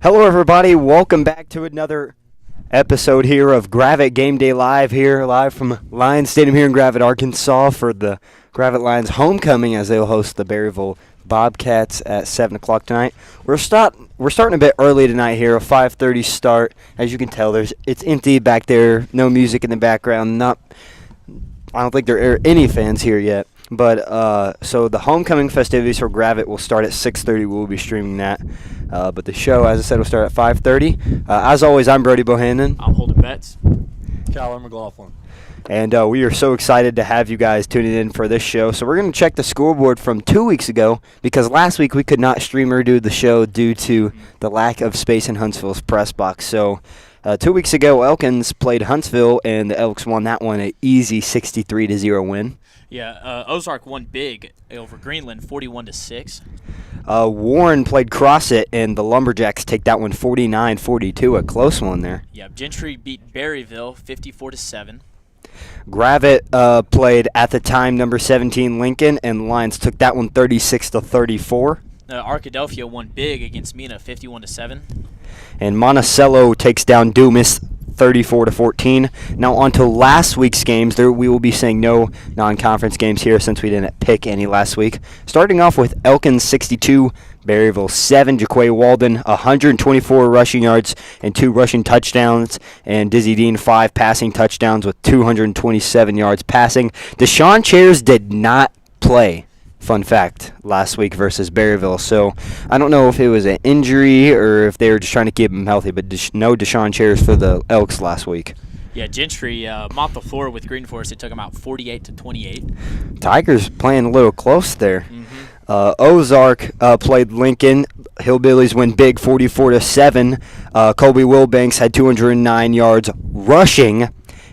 Hello, everybody. Welcome back to another episode here of Gravette Game Day Live here, live from Lions Stadium here in Gravette, Arkansas for the Gravette Lions homecoming as they'll host the Berryville Bobcats at 7 o'clock tonight. We're starting a bit early tonight here, a 5:30 start. As you can tell, it's empty back there, no music in the background. I don't think there are any fans here yet. But so the homecoming festivities for Gravette will start at 6:30. We'll be streaming that. But the show, as I said, will start at 5:30. As always, I'm Brody Bohannon. I'm Holden Betts. Kyler McLaughlin. And we are so excited to have you guys tuning in for this show. So we're going to check the scoreboard from 2 weeks ago because last week we could not stream or do the show due to the lack of space in Huntsville's press box. So 2 weeks ago, Elkins played Huntsville, and the Elks won that one, an easy 63-0 win. Yeah, Ozark won big over Greenland, 41-6. Warren played Crossit, and the Lumberjacks take that one 49-42, a close one there. Yeah, Gentry beat Berryville, 54-7. Gravette played, at the time, number 17 Lincoln, and the Lions took that one 36-34. Arkadelphia won big against Mina, 51-7. And Monticello takes down Dumas 34-14. Now on to last week's games. We will be saying no non-conference games here since we didn't pick any last week. Starting off with Elkins 62, Berryville 7. Jaquay Walden 124 rushing yards and 2 rushing touchdowns, and Dizzy Dean 5 passing touchdowns with 227 yards passing. Deshaun Chairs did not play. Fun fact, last week versus Berryville. So I don't know if it was an injury or if they were just trying to keep him healthy, but no Deshaun Chairs for the Elks last week. Yeah, Gentry mopped the floor with Green Forest. It took them out 48-28. Tigers playing a little close there. Mm-hmm. Ozark played Lincoln. Hillbillies win big 44-7. Colby Wilbanks had 209 yards rushing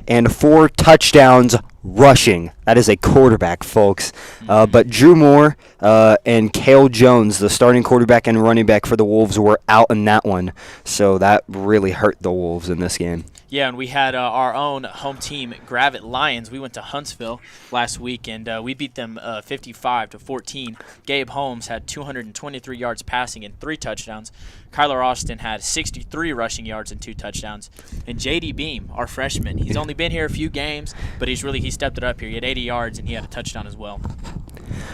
and 4 touchdowns rushing. That is a quarterback, folks. But Drew Moore and Cale Jones, the starting quarterback and running back for the Wolves, were out in that one. So that really hurt the Wolves in this game. Yeah, and we had our own home team, Gravette Lions. We went to Huntsville last week, and we beat them 55-14. Gabe Holmes had 223 yards passing and 3 touchdowns. Kyler Austin had 63 rushing yards and 2 touchdowns. And J.D. Beam, our freshman, he's only been here a few games, but he stepped it up here. He had 80 yards, and he had a touchdown as well.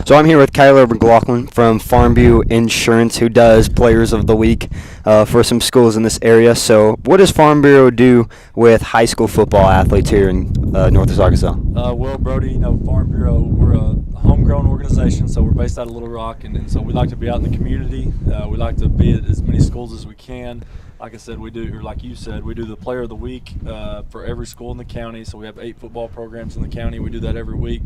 So I'm here with Kyler McLaughlin from Farmview Insurance, who does Players of the Week for some schools in this area. So what does Farm Bureau do with high school football athletes here in Northwest Arkansas? Well, Brody, Farm Bureau, we're a homegrown organization, so we're based out of Little Rock, and so we like to be out in the community. We like to be at as many schools as we can. Like I said, we do, or like you said, we do the Player of the Week for every school in the county. So we have 8 football programs in the county. We do that every week.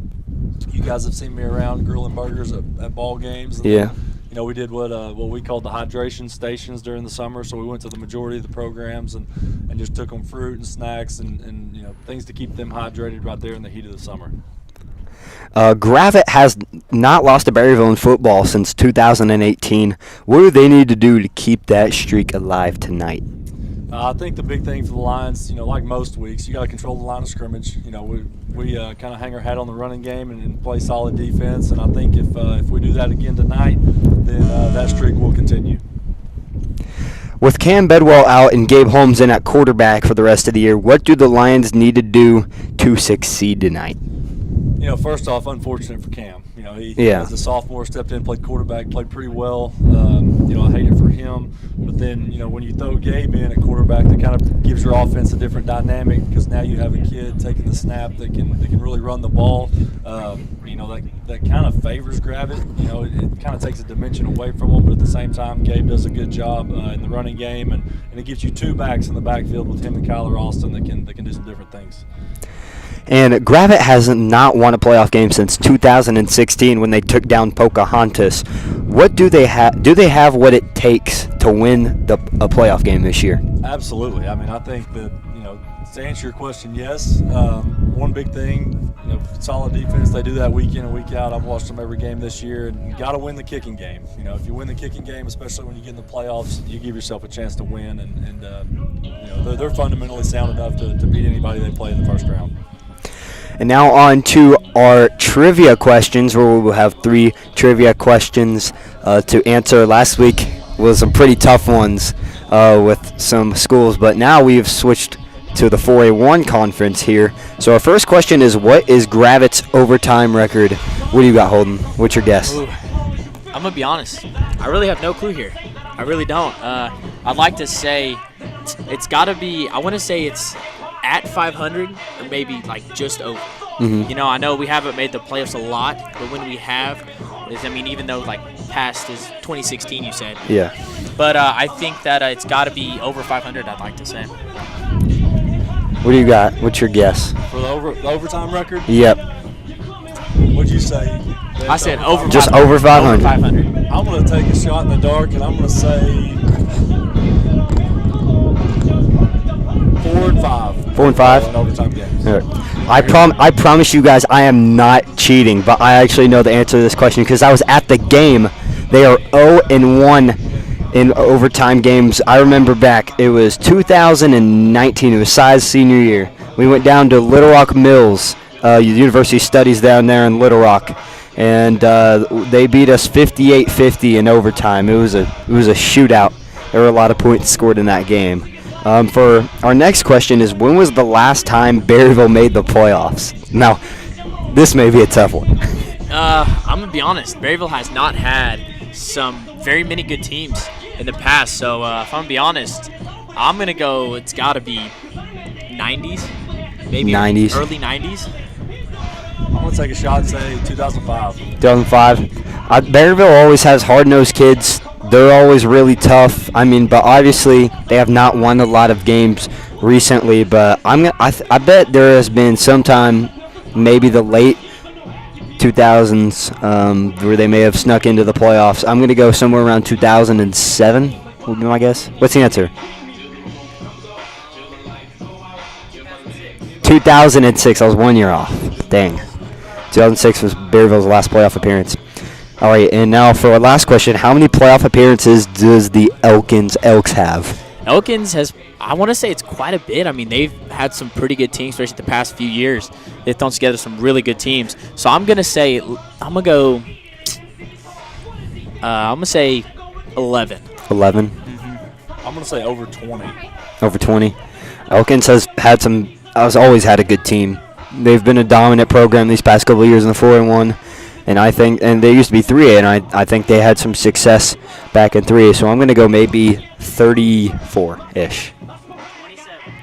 You guys have seen me around grilling burgers at ball games. And yeah. We did what we called the hydration stations during the summer. So we went to the majority of the programs and just took them fruit and snacks and things to keep them hydrated right there in the heat of the summer. Gravette has not lost to Berryville in football since 2018. What do they need to do to keep that streak alive tonight? I think the big thing for the Lions, like most weeks, you got to control the line of scrimmage. We kind of hang our hat on the running game and play solid defense. And I think if we do that again tonight, then that streak will continue. With Cam Bedwell out and Gabe Holmes in at quarterback for the rest of the year, what do the Lions need to do to succeed tonight? First off, unfortunate for Cam. He as a sophomore stepped in, played quarterback, played pretty well. I hate it for him. But then, when you throw Gabe in at quarterback, that kind of gives your offense a different dynamic because now you have a kid taking the snap that can really run the ball. That kind of favors Gravette. It kind of takes a dimension away from him, but at the same time, Gabe does a good job in the running game, and it gives you 2 backs in the backfield with him and Kyler Austin that can do some different things. And Gravette has not won a playoff game since 2016 when they took down Pocahontas. What do they have? Do they have what it takes to win a playoff game this year? Absolutely. I think that, to answer your question, yes. One big thing, solid defense. They do that week in and week out. I've watched them every game this year, and you got to win the kicking game. If you win the kicking game, especially when you get in the playoffs, you give yourself a chance to win. And they're fundamentally sound enough to beat anybody they play in the first round. And now on to our trivia questions, where we will have 3 trivia questions to answer. Last week was some pretty tough ones. with some schools, but now we've switched to the 4A1 conference here. So our first question is, what is Gravette's overtime record? What do you got, Holden? What's your guess? Ooh, I'm going to be honest. I really have no clue here. I really don't. I'd like to say it's got to be, I want to say it's at 500 or maybe like just over. Mm-hmm. I know we haven't made the playoffs a lot, but when we have, even though like past is 2016, you said. Yeah. But I think that it's got to be over 500, I'd like to say. What do you got? What's your guess? For the overtime record? Yep. What'd you say? I said over 500. Just over 500. Over 500. I'm going to take a shot in the dark, and I'm going to say 4 and 5. 4 and 5? In overtime games. All right. I promise you guys I am not cheating, but I actually know the answer to this question because I was at the game. They are 0 and 1 in overtime games. I remember back, it was 2019. It was Si's senior year. We went down to Little Rock Mills, University Studies down there in Little Rock, and they beat us 58-50 in overtime. It was a shootout. There were a lot of points scored in that game. For our next question is, when was the last time Berryville made the playoffs? Now, this may be a tough one. I'm going to be honest. Berryville has not had some very many good teams in the past. So if I'm going to be honest, I'm going to go, it's got to be 90s. Maybe 90s. Early 90s. I'm going to take a shot and say 2005. 2005. Berryville always has hard-nosed kids. They're always really tough. But obviously they have not won a lot of games recently. But I bet there has been sometime, maybe the late 2000s, where they may have snuck into the playoffs. I'm going to go somewhere around 2007 would be my guess. What's the answer? 2006. I was 1 year off. Dang. 2006 was Berryville's last playoff appearance. All right, and now for our last question, how many playoff appearances does the Elks have? Elkins has, I want to say it's quite a bit. They've had some pretty good teams, especially the past few years. They've thrown together some really good teams. So I'm going to say, I'm going to say 11. 11? Mm-hmm. I'm going to say over 20. Over 20. Elkins has always had a good team. They've been a dominant program these past couple of years in the 4-1. And they used to be 3A, and I think they had some success back in 3A. So I'm going to go maybe 34-ish.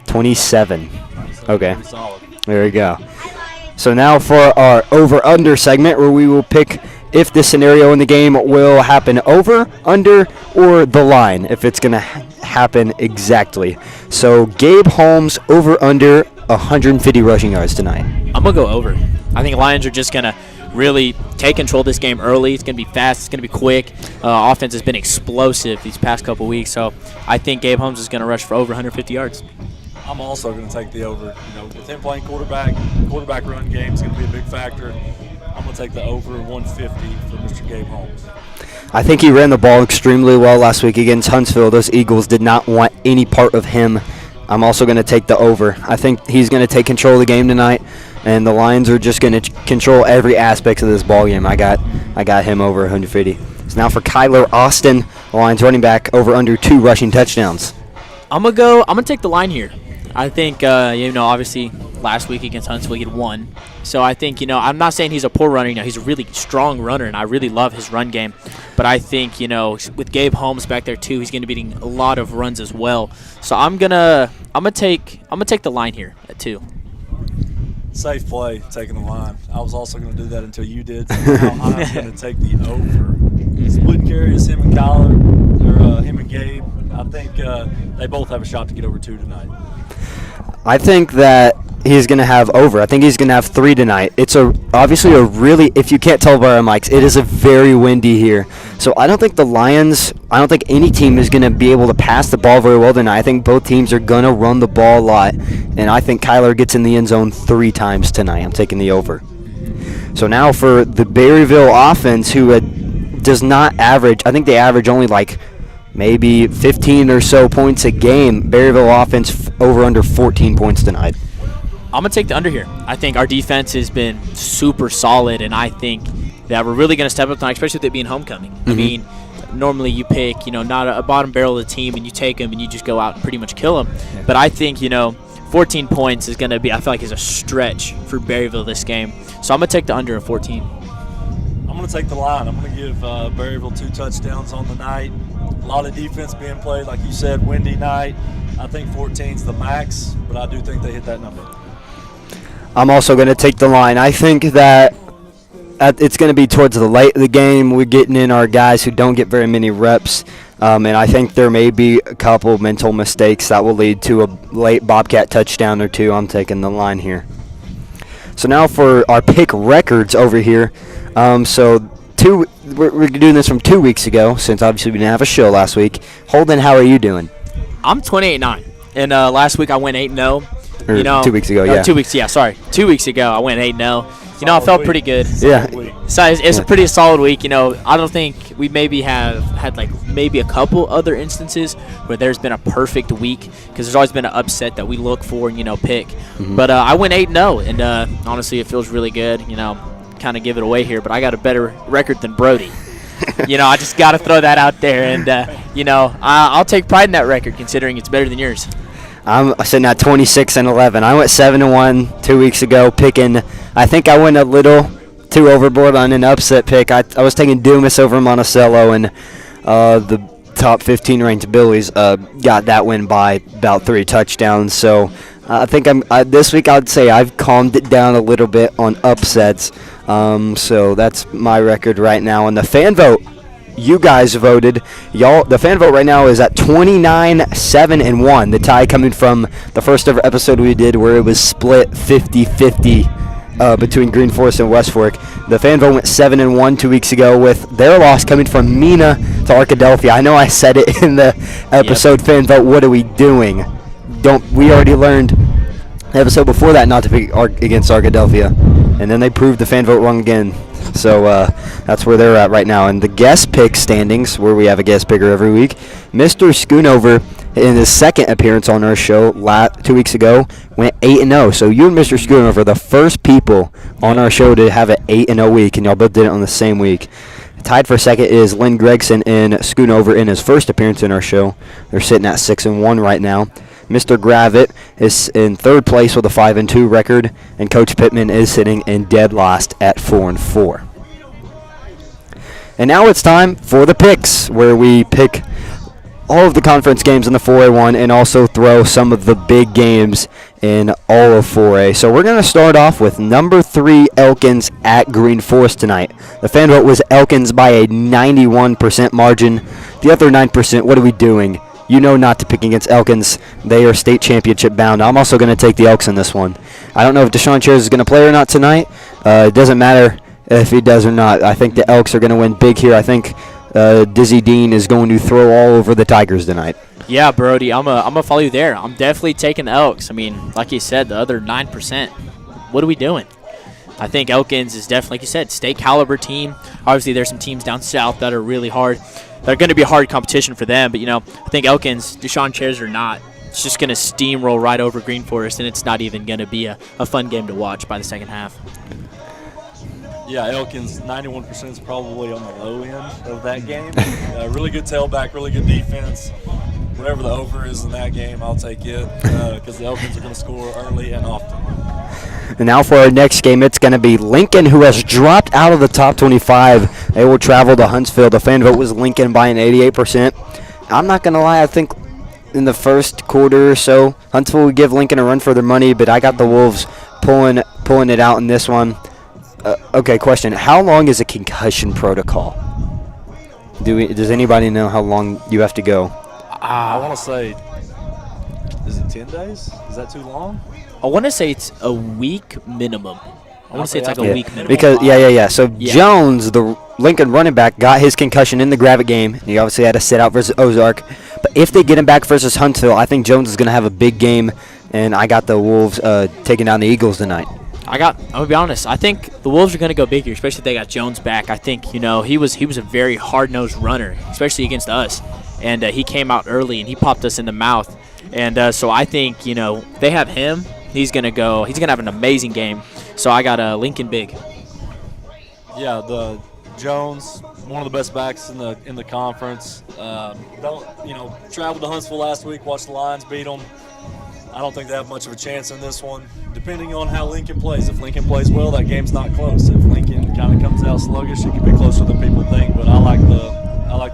27. Okay. There we go. So now for our over-under segment, where we will pick if this scenario in the game will happen over, under, or the line, if it's going to happen exactly. So Gabe Holmes over-under 150 rushing yards tonight. I'm going to go over. I think Lions are just going to really take control of this game early. It's going to be fast. It's going to be quick. Offense has been explosive these past couple weeks, so I think Gabe Holmes is going to rush for over 150 yards. I'm also going to take the over. With him playing quarterback run game is going to be a big factor. I'm going to take the over 150 for Mr. Gabe Holmes. I think he ran the ball extremely well last week against Huntsville. Those Eagles did not want any part of him. I'm also going to take the over. I think he's going to take control of the game tonight, and the Lions are just going to control every aspect of this ball game. I got him over 150. So now for Kyler Austin, the Lions running back, over under 2 rushing touchdowns. I'm gonna take the line here. I think obviously last week against Huntsville he had 1. So I think I'm not saying he's a poor runner. He's a really strong runner, and I really love his run game. But I think with Gabe Holmes back there too, he's going to be getting a lot of runs as well. So I'm gonna take the line here at 2. Safe play, taking the line. I was also going to do that until you did. So now I'm going to take the over. Split carries, him and Kyler, or him and Gabe. I think they both have a shot to get over 2 tonight. I think that he's going to have over. I think he's going to have 3 tonight. It's obviously a really, if you can't tell by our mics, it is a very windy here. So I don't think any team is going to be able to pass the ball very well tonight. I think both teams are going to run the ball a lot. And I think Kyler gets in the end zone 3 times tonight. I'm taking the over. So now for the Berryville offense, who does not average, I think they average only like maybe 15 or so points a game. Berryville offense over under 14 points tonight. I'm going to take the under here. I think our defense has been super solid, and I think that we're really going to step up tonight, especially with it being homecoming. Mm-hmm. normally you pick, not a bottom barrel of the team and you take them and you just go out and pretty much kill them. Yeah. But I think, 14 points is going to be, I feel like, is a stretch for Berryville this game. So I'm going to take the under of 14. I'm going to take the line. I'm going to give Berryville 2 touchdowns on the night. A lot of defense being played, like you said, windy night. I think 14's the max, but I do think they hit that number. I'm also going to take the line. I think that it's going to be towards the late of the game. We're getting in our guys who don't get very many reps, and I think there may be a couple mental mistakes that will lead to a late Bobcat touchdown or two. I'm taking the line here. So now for our pick records over here. We're doing this from 2 weeks ago, since obviously we didn't have a show last week. Holden, how are you doing? I'm 28-9, and last week I went 8-0. 2 weeks ago, yeah. 2 weeks, yeah, sorry. 2 weeks ago I went 8-0. I felt pretty good. Yeah. So it's a pretty solid week. I don't think we maybe have had maybe a couple other instances where there's been a perfect week, because there's always been an upset that we look for and pick. Mm-hmm. But I went 8-0, and honestly, it feels really good. Kind of give it away here, but I got a better record than Brody. I just got to throw that out there, and I'll take pride in that record, considering it's better than yours. I'm sitting at 26-11. I went 7-1 2 weeks ago, picking. I think I went a little too overboard on an upset pick. I was taking Dumas over Monticello, and the top 15 ranked Billies got that win by about 3 touchdowns. So I think this week I'd say I've calmed it down a little bit on upsets. So that's my record right now. And the fan vote, you guys voted. The fan vote right now is at 29-7-1. The tie coming from the first ever episode we did where it was split 50-50 between Green Forest and West Fork. The fan vote went 7-1 2 weeks ago, with their loss coming from Mina to Arkadelphia. I know I said it in the episode. Yep. Fan vote, what are we doing? We already learned the episode before that not to pick against Arkadelphia, and then they proved the fan vote wrong again. So that's where they're at right now. And the guest pick standings, where we have a guest picker every week, Mr. Schoonover, in his second appearance on our show 2 weeks ago, went 8-0. So you and Mr. Schoonover are the first people on our show to have an 8-0 week, and y'all both did it on the same week. Tied for second is Lynn Gregson and Schoonover in his first appearance in our show. They're sitting at 6-1 right now. Mr. Gravette is in third place with a 5-2 record, and Coach Pittman is sitting in dead last at 4-4. And now it's time for the picks, where we pick all of the conference games in the 4A1 and also throw some of the big games in all of 4A. So we're going to start off with number 3 Elkins at Green Forest tonight. The fan vote was Elkins by a 91% margin. The other 9%, what are we doing? Not to pick against Elkins. They are state championship bound. I'm also going to take the Elks in this one. I don't know if Deshaun Chairs is going to play or not tonight. It doesn't matter if he does or not. I think the Elks are going to win big here. I think Dizzy Dean is going to throw all over the Tigers tonight. Yeah, Brody, I'm gonna follow you there. I'm definitely taking the Elks. I mean, like you said, the other 9%. What are we doing? I think Elkins is definitely, like you said, state caliber team. Obviously, there's some teams down south that are really hard. They're going to be hard competition for them. But, I think Elkins, Deshaun Chairs or not, it's just going to steamroll right over Green Forest, and it's not even going to be a fun game to watch by the second half. Yeah, Elkins, 91% is probably on the low end of that game. Really good tailback, really good defense. Whatever the over is in that game, I'll take it, because the Elkins are going to score early and often. And now for our next game, it's going to be Lincoln, who has dropped out of the top 25. They will travel to Huntsville. The fan vote was Lincoln by an 88%. I'm not going to lie, I think in the first quarter or so, Huntsville would give Lincoln a run for their money, but I got the Wolves pulling it out in this one. Okay, question. How long is a concussion protocol? Does anybody know how long you have to go? I want to say, is it 10 days? Is that too long? I want to say it's a week minimum. I want to say it's like a week minimum. Because, So Jones, the Lincoln running back, got his concussion in the Gravette game. He obviously had to sit out versus Ozark. But if they get him back versus Huntsville, I think Jones is going to have a big game. And I got the Wolves taking down the Eagles tonight. I'm gonna be honest. I think the Wolves are gonna go big here, especially if they got Jones back. I think he was a very hard-nosed runner, especially against us, and he came out early and he popped us in the mouth. And so I think they have him. He's gonna have an amazing game. So I got Lincoln big. Yeah, the Jones, one of the best backs in the conference. Traveled to Huntsville last week, watched the Lions beat them. I don't think they have much of a chance in this one, depending on how Lincoln plays. If Lincoln plays well, that game's not close. If Lincoln kind of comes out sluggish, it could be closer than people think. But I like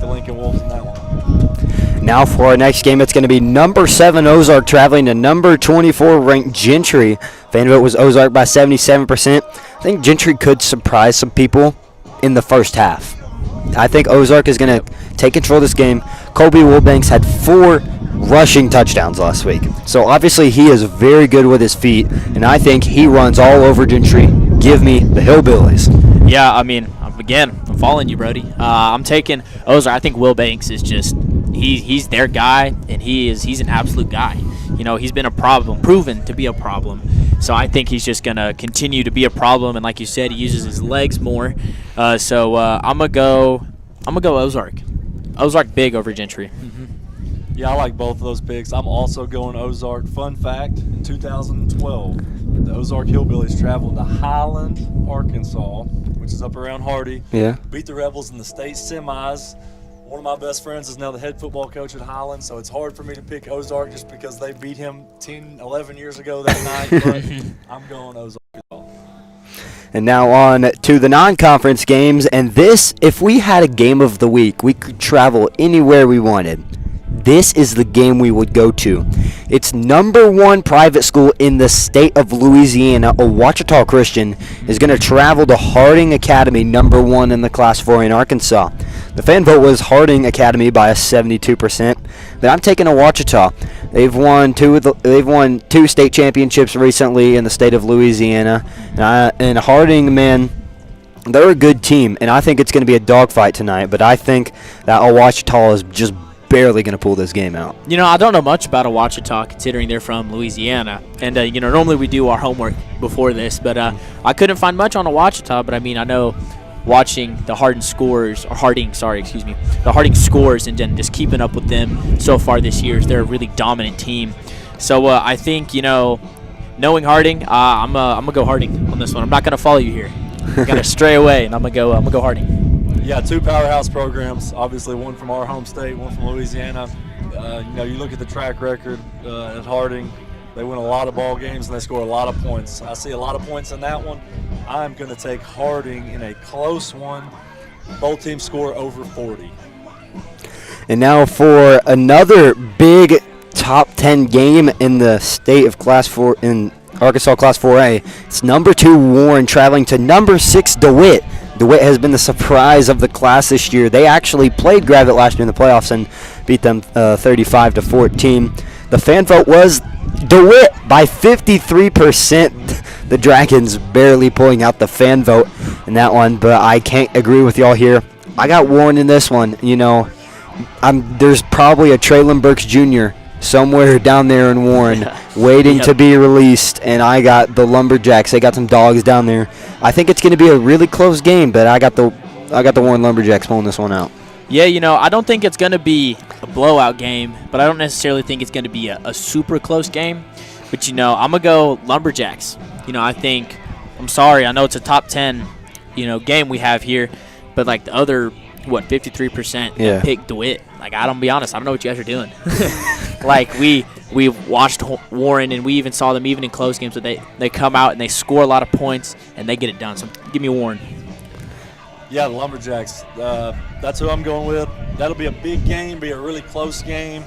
the Lincoln Wolves in that one. Now for our next game, it's going to be number 7 Ozark traveling to number 24 ranked Gentry. Fan vote was Ozark by 77%. I think Gentry could surprise some people in the first half. I think Ozark is going to take control of this game. Colby Wilbanks had 4 rushing touchdowns last week. So obviously he is very good with his feet, and I think he runs all over Gentry. Give me the Hillbillies. Yeah, I mean, again, I'm following you, Brody. I'm taking Ozark. I think Will Banks is just he's their guy, and he's an absolute guy. He's been a problem, proven to be a problem. So I think he's just gonna continue to be a problem, and like you said, he uses his legs more. So I'm gonna go Ozark. Ozark big over Gentry. Mm-hmm. Yeah, I like both of those picks. I'm also going Ozark. Fun fact, in 2012, the Ozark Hillbillies traveled to Highland, Arkansas, which is up around Hardy. Yeah. Beat the Rebels in the state semis. One of my best friends is now the head football coach at Highland, so it's hard for me to pick Ozark just because they beat him 10, 11 years ago that night, but I'm going Ozark. And now on to the non-conference games, and this, if we had a game of the week, we could travel anywhere we wanted. This is the game we would go to. It's number 1 private school in the state of Louisiana. Ouachita Christian is going to travel to Harding Academy, number 1 in the Class 4 in Arkansas. The fan vote was Harding Academy by a 72%, but I'm taking Ouachita. They've won 2 state championships recently in the state of Louisiana, and Harding, man, they're a good team, and I think it's going to be a dogfight tonight. But I think that Ouachita is just barely going to pull this game out. I don't know much about Ouachita considering they're from Louisiana. And, normally we do our homework before this, but I couldn't find much on Ouachita. But, I know watching the Harding scores and then just keeping up with them so far this year, they're a really dominant team. So I think, knowing Harding, I'm going to go Harding on this one. I'm not going to follow you here. I'm going to stray away, and I'm going to go Harding. Yeah, 2 powerhouse programs. Obviously, one from our home state, one from Louisiana. You look at the track record at Harding. They win a lot of ball games and they score a lot of points. I see a lot of points in that one. I'm going to take Harding in a close one. Both teams score over 40. And now for another big top 10 game in the state of Class 4 in Arkansas Class 4A. It's number 2 Warren traveling to number 6 DeWitt. DeWitt has been the surprise of the class this year. They actually played Gravette last year in the playoffs and beat them 35-14. The fan vote was DeWitt by 53%. The Dragons barely pulling out the fan vote in that one, but I can't agree with y'all here. I got Warren in this one. There's probably a Traylon Burks Jr. somewhere down there in Warren waiting to be released, and I got the Lumberjacks. They got some dogs down there. I think it's going to be a really close game, but I got the Warren Lumberjacks pulling this one out. Yeah, I don't think it's going to be a blowout game, but I don't necessarily think it's going to be a super close game. But, I'm going to go Lumberjacks. I think, I know it's a top 10, game we have here, but like the other, 53% pick DeWitt. Like, I don't be honest, I don't know what you guys are doing. Like, we watched Warren, and we even saw them even in close games, but they come out and they score a lot of points and they get it done. So give me Warren. Yeah, the Lumberjacks. That's who I'm going with. That'll be a big game, be a really close game.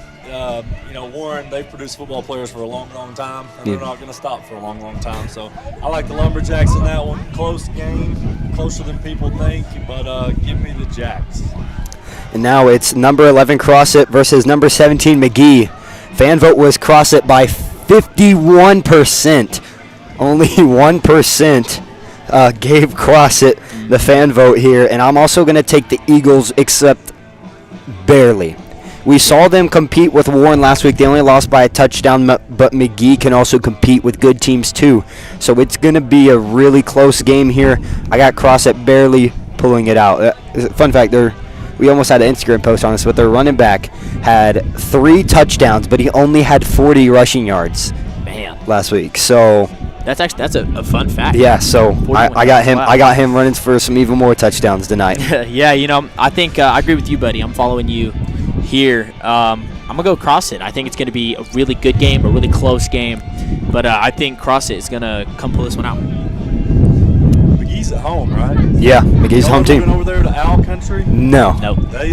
Warren, they've produced football players for a long, long time, and they're not going to stop for a long, long time. So I like the Lumberjacks in that one. Close game, closer than people think, but give me the Jacks. And now it's number 11 Crossit versus number 17 McGee. Fan vote was Crossit by 51%. Only 1% gave Crossit the fan vote here, and I'm also going to take the Eagles, except barely. We saw them compete with Warren last week. They only lost by a touchdown, but McGee can also compete with good teams too. So it's going to be a really close game here. I got Crossit barely pulling it out. Fun fact, we almost had an Instagram post on this, but their running back had 3 touchdowns, but he only had 40 rushing yards last week. So That's a fun fact. Yeah, so 41 I got him. wow. I got him running for some even more touchdowns tonight. Yeah, I think I agree with you, buddy. I'm following you here. I'm gonna go CrossFit. I think it's gonna be a really good game, a really close game, but I think CrossFit is gonna come pull this one out. McGee's at home, right? Yeah, McGee's home team. Over there to Owl Country. No. Nope. They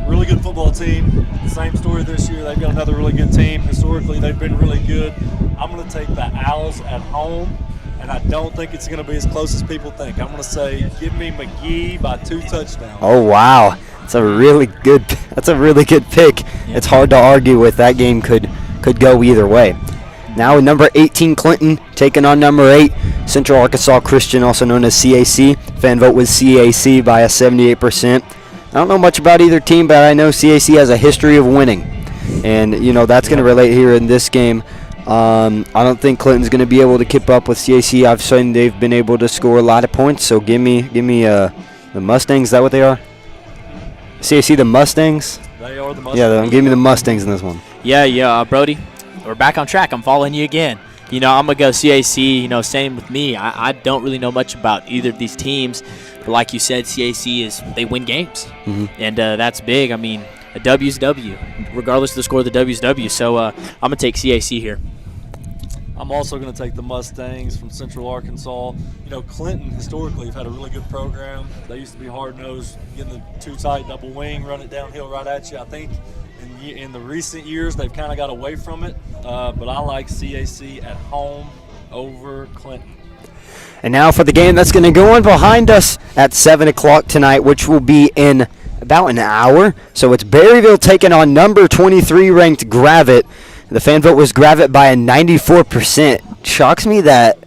really good football team. Same story this year. They've got another really good team. Historically, they've been really good. I'm going to take the Owls at home, and I don't think it's going to be as close as people think. I'm going to say give me McGee by 2 touchdowns. Oh wow, that's a really good pick. Yeah. It's hard to argue with. That game could go either way. Now number 18 Clinton taking on number 8 Central Arkansas Christian, also known as CAC. Fan vote was CAC by a 78%. I don't know much about either team, but I know CAC has a history of winning, and that's going to relate here in this game. I don't think Clinton's going to be able to keep up with CAC. I've seen they've been able to score a lot of points. So give me the Mustangs. Is that what they are? CAC the Mustangs. They are the Mustangs. Yeah, give me the Mustangs in this one. Yeah, Brody. We're back on track. I'm following you again. I'm going to go CAC. Same with me. I don't really know much about either of these teams. But like you said, CAC they win games. Mm-hmm. And that's big. I mean, a W's W. Regardless of the score, the W's W. So I'm going to take CAC here. I'm also going to take the Mustangs from Central Arkansas. Clinton historically have had a really good program. They used to be hard-nosed, getting the too tight double wing, run it downhill right at you. I think in the recent years they've kind of got away from it, but I like CAC at home over Clinton. And now for the game that's going to go on behind us at 7 o'clock tonight, which will be in about an hour. So it's Berryville taking on number 23 ranked Gravette. The fan vote was Gravette by a 94%. Shocks me that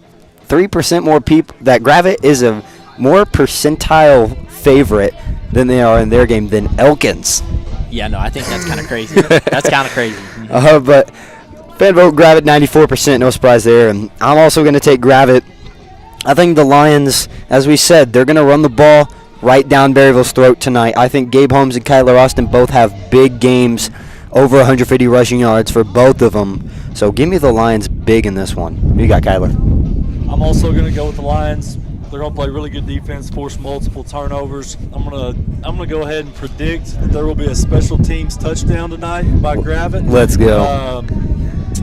3% more people, that Gravette is a more percentile favorite than they are in their game than Elkins. Yeah, no, I think that's kind of crazy. That's kind of crazy. But fan vote Gravette 94%, no surprise there. And I'm also going to take Gravette. I think the Lions, as we said, they're going to run the ball right down Berryville's throat tonight. I think Gabe Holmes and Kyler Austin both have big games, over 150 rushing yards for both of them. So give me the Lions big in this one. Who you got, Kyler? I'm also going to go with the Lions. They're going to play really good defense, force multiple turnovers. I'm going to go ahead and predict that there will be a special teams touchdown tonight by Gravette. Let's go.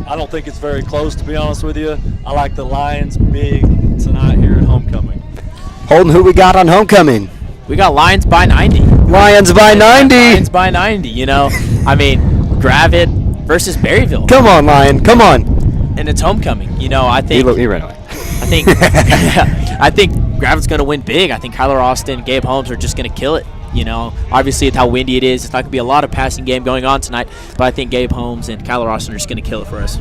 I don't think it's very close, to be honest with you. I like the Lions big tonight here at homecoming. Holden, who we got on homecoming? We got Lions by 90. Lions by 90. Lions by 90. I mean, Gravette versus Berryville. Come on, Lion. Come on. And it's homecoming. I think he ran away. I think Gravette's going to win big. I think Kyler Austin, Gabe Holmes are just going to kill it. Obviously with how windy it is, it's not going to be a lot of passing game going on tonight, but I think Gabe Holmes and Kyler Austin are just going to kill it for us.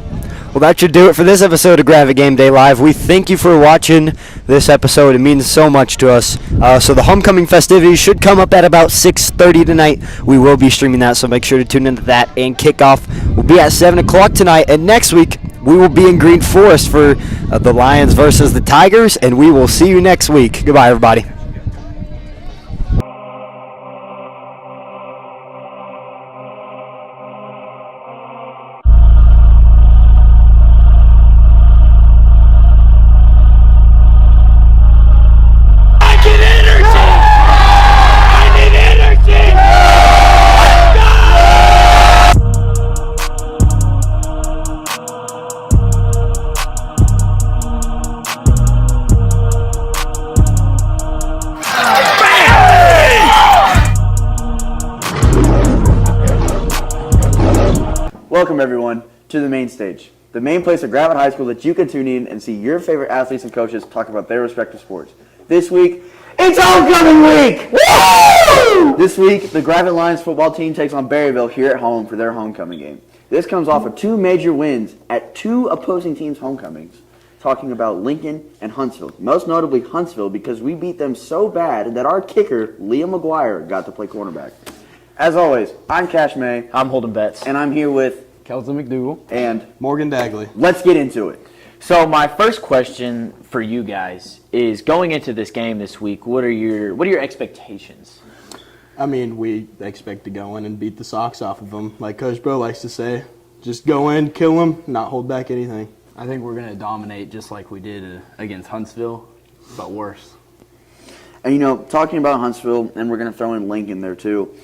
Well, that should do it for this episode of Gravette Game Day Live. We thank you for watching this episode. It means so much to us. So the homecoming festivities should come up at about 6:30 tonight. We will be streaming that, so make sure to tune into that. And kickoff will be at 7 o'clock tonight. And next week, we will be in Green Forest for the Lions versus the Tigers. And we will see you next week. Goodbye, everybody. Welcome everyone to the main stage, the main place at Gravette High School that you can tune in and see your favorite athletes and coaches talk about their respective sports. This week, it's homecoming week! Woo! This week, the Gravette Lions football team takes on Berryville here at home for their homecoming game. This comes off of 2 major wins at 2 opposing teams' homecomings, talking about Lincoln and Huntsville. Most notably Huntsville, because we beat them so bad that our kicker, Liam McGuire, got to play cornerback. As always, I'm Cash May. I'm Holden Betts. And I'm here with Kelton McDougal and Morgan Dagley. Let's get into it. So my first question for you guys is, going into this game this week, what are your expectations? I mean, we expect to go in and beat the socks off of them. Like Coach Bro likes to say, just go in, kill them, not hold back anything. I think we're going to dominate just like we did against Huntsville, but worse. And, talking about Huntsville, and we're going to throw in Lincoln there too,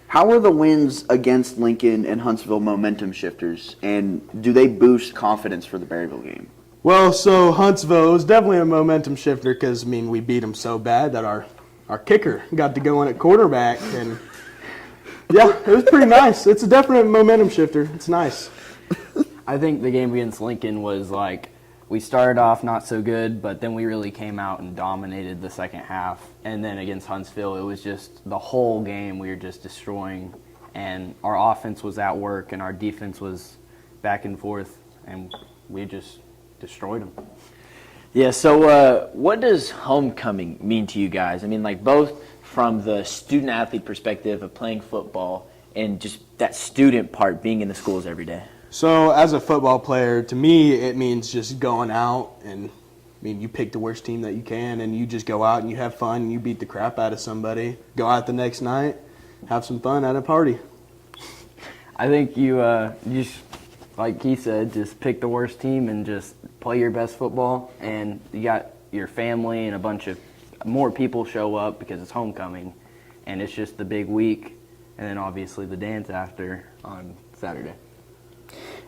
how are the wins against Lincoln and Huntsville momentum shifters, and do they boost confidence for the Berryville game? Well, so Huntsville was definitely a momentum shifter because, we beat them so bad that our kicker got to go in at quarterback. And, yeah, it was pretty nice. It's a definite momentum shifter. It's nice. I think the game against Lincoln was like we started off not so good, but then we really came out and dominated the second half. And then against Huntsville, it was just the whole game we were just destroying. And our offense was at work and our defense was back and forth, and we just destroyed them. Yeah, so what does homecoming mean to you guys? Both from the student-athlete perspective of playing football and just that student part being in the schools every day. So as a football player, to me, it means just going out and, you pick the worst team that you can and you just go out and you have fun and you beat the crap out of somebody. Go out the next night, have some fun at a party. I think you just, like he said, just pick the worst team and just play your best football. And you got your family and a bunch of more people show up because it's homecoming. And it's just the big week. And then obviously the dance after on Saturday.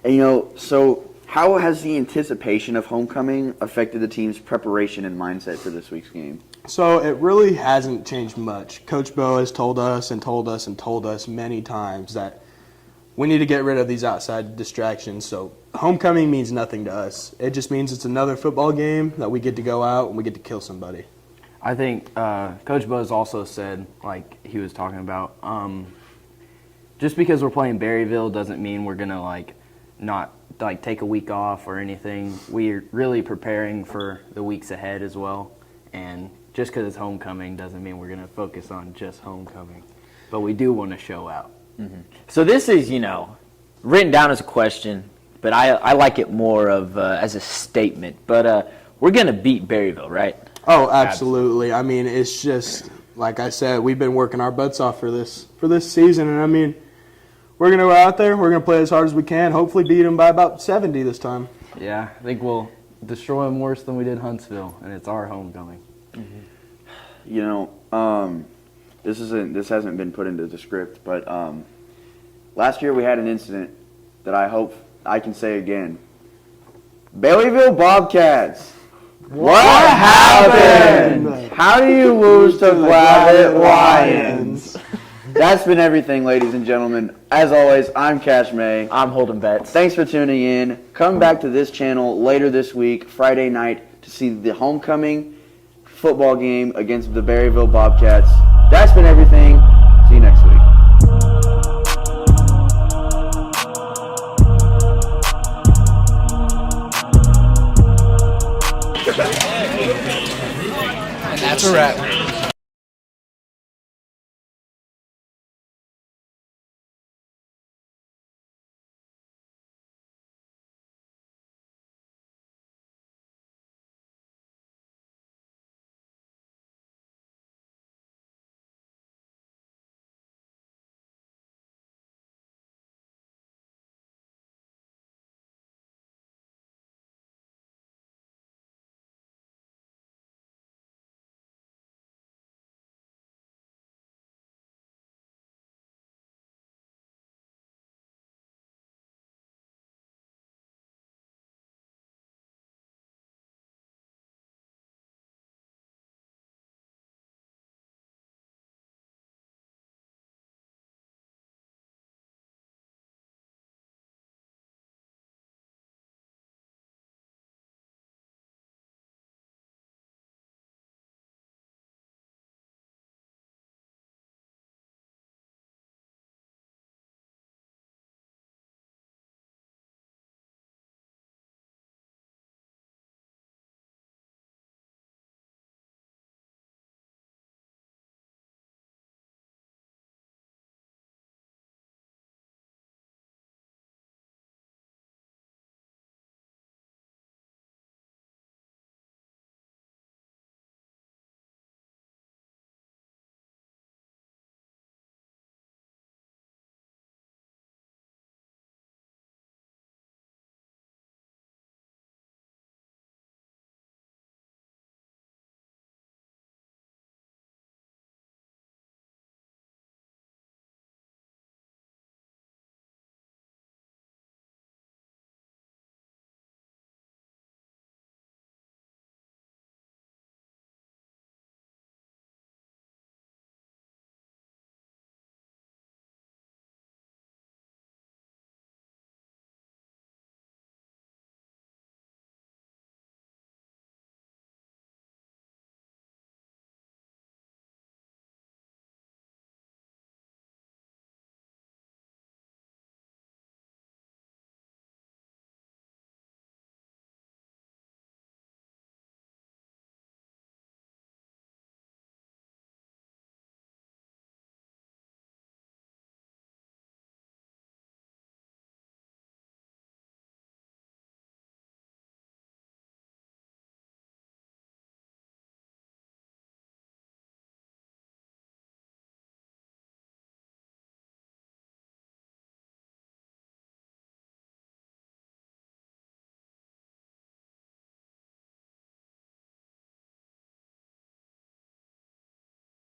And so how has the anticipation of homecoming affected the team's preparation and mindset for this week's game? So it really hasn't changed much. Coach Bo has told us and told us and told us many times that we need to get rid of these outside distractions. So homecoming means nothing to us. It just means it's another football game that we get to go out and we get to kill somebody. I think Coach Buzz also said, like he was talking about, just because we're playing Berryville doesn't mean we're going to not take a week off or anything. We're really preparing for the weeks ahead as well. And just because it's homecoming doesn't mean we're going to focus on just homecoming. But we do want to show out. Mm-hmm. So this is, written down as a question, but I like it more of as a statement. But we're going to beat Berryville, right? Oh, absolutely. It's just, like I said, we've been working our butts off for this season. And, we're going to go out there. We're going to play as hard as we can. Hopefully beat them by about 70 this time. Yeah, I think we'll destroy them worse than we did Huntsville, and it's our homecoming. Mm-hmm. This hasn't been put into the script, but last year we had an incident that I hope I can say again. Berryville Bobcats. What happened? How do you lose to Gravette Lions? That's been everything, ladies and gentlemen. As always, I'm Cash May. I'm Holden Betts. Thanks for tuning in. Come back to this channel later this week, Friday night, to see the homecoming football game against the Berryville Bobcats. That's been everything. See you next week. And that's a wrap.